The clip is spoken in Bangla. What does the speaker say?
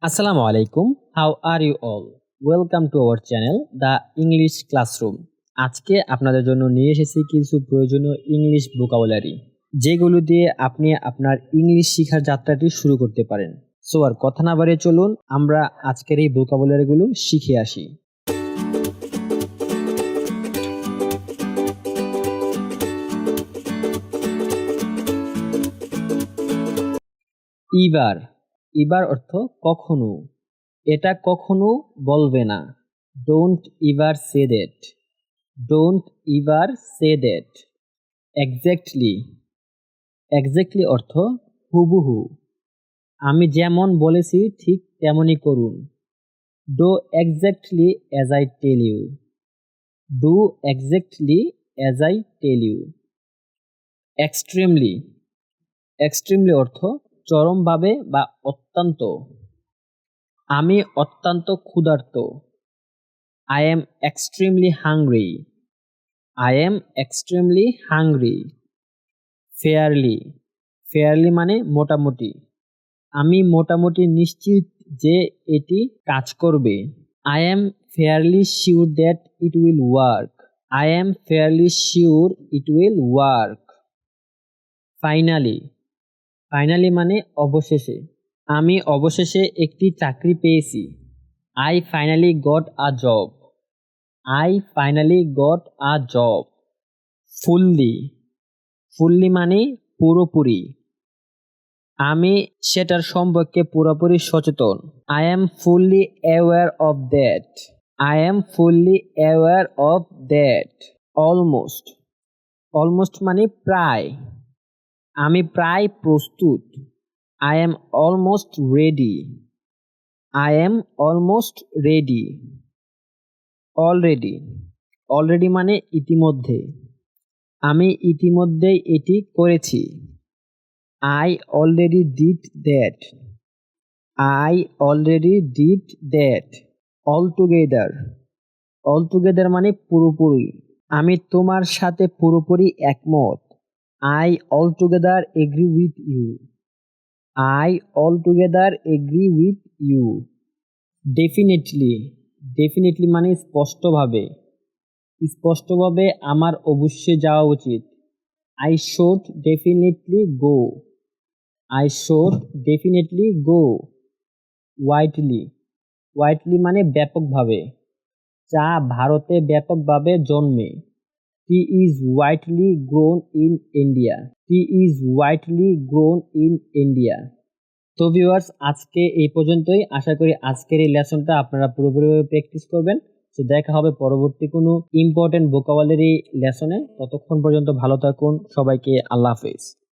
Assalamu alaikum. How are you all? Welcome to our channel The English Classroom. আজকে আপনাদের জন্য নিয়ে এসেছি কিছু প্রয়োজনীয় ইংলিশ ভোকাবুলারি যেগুলো দিয়ে আপনি আপনার ইংলিশ শেখার যাত্রাটি শুরু করতে পারেন। সো আর কথা না বাড়িয়ে চলুন আমরা আজকের এই ভোকাবুলারিগুলো শিখে আসি। ইবার ইবার অর্থ কখনো, এটা কখনো বলবে না। Don't ever say that, don't ever say that. Exactly exactly অর্থ হুবহু, আমি যেমন বলেছি ঠিক তেমনই করুন। Do exactly as I tell you, do exactly as I tell you. Extremely extremely অর্থ চরমভাবে বা অত্যন্ত, আমি অত্যন্ত ক্ষুধার্ত। I am extremely hungry. I am extremely hungry. Fairly fairly মানে মোটামুটি, আমি মোটামুটি নিশ্চিত যে এটি কাজ করবে। I am fairly sure that it will work. I am fairly sure it will work. Finally finally মানে অবশেষে, আমি অবশেষে একটি চাকরি পেয়েছি। I finally got a job. I finally got a job. Fully fully মানে পুরোপুরি, আমি সেটার সম্পর্কে পুরোপুরি সচেতন। I am fully aware of that. I am fully aware of that. Almost almost মানে প্রায়, আমি প্রায় প্রস্তুত। I am almost ready. I am almost ready. Already already মানে ইতিমধ্যে, আমি ইতিমধ্যেই এটি করেছি। I already did that. I already did that. Altogether altogether মানে পুরোপুরি, আমি তোমার সাথে পুরোপুরি একমত। I altogether agree with you. I altogether agree with you. Definitely definitely মানে স্পষ্টভাবে, স্পষ্টভাবে আমার অবশ্যই যাওয়া উচিত। I should definitely go. I should definitely go. Widely widely মানে ব্যাপকভাবে, চা ভারতে ব্যাপকভাবে জন্মে। Tea is widely grown in India. Tea is widely grown in India. তো ভিউয়ার্স আজকে এই পর্যন্তই, আশা করি আজকের এই লেসনটা আপনারা পুরোপুরিভাবে প্র্যাকটিস করবেন। তো দেখা হবে পরবর্তী কোনো ইম্পর্টেন্ট ভোকাবুলারি লেসনে। ততক্ষণ পর্যন্ত ভালো থাকুন, সবাইকে আল্লাহ হাফেজ।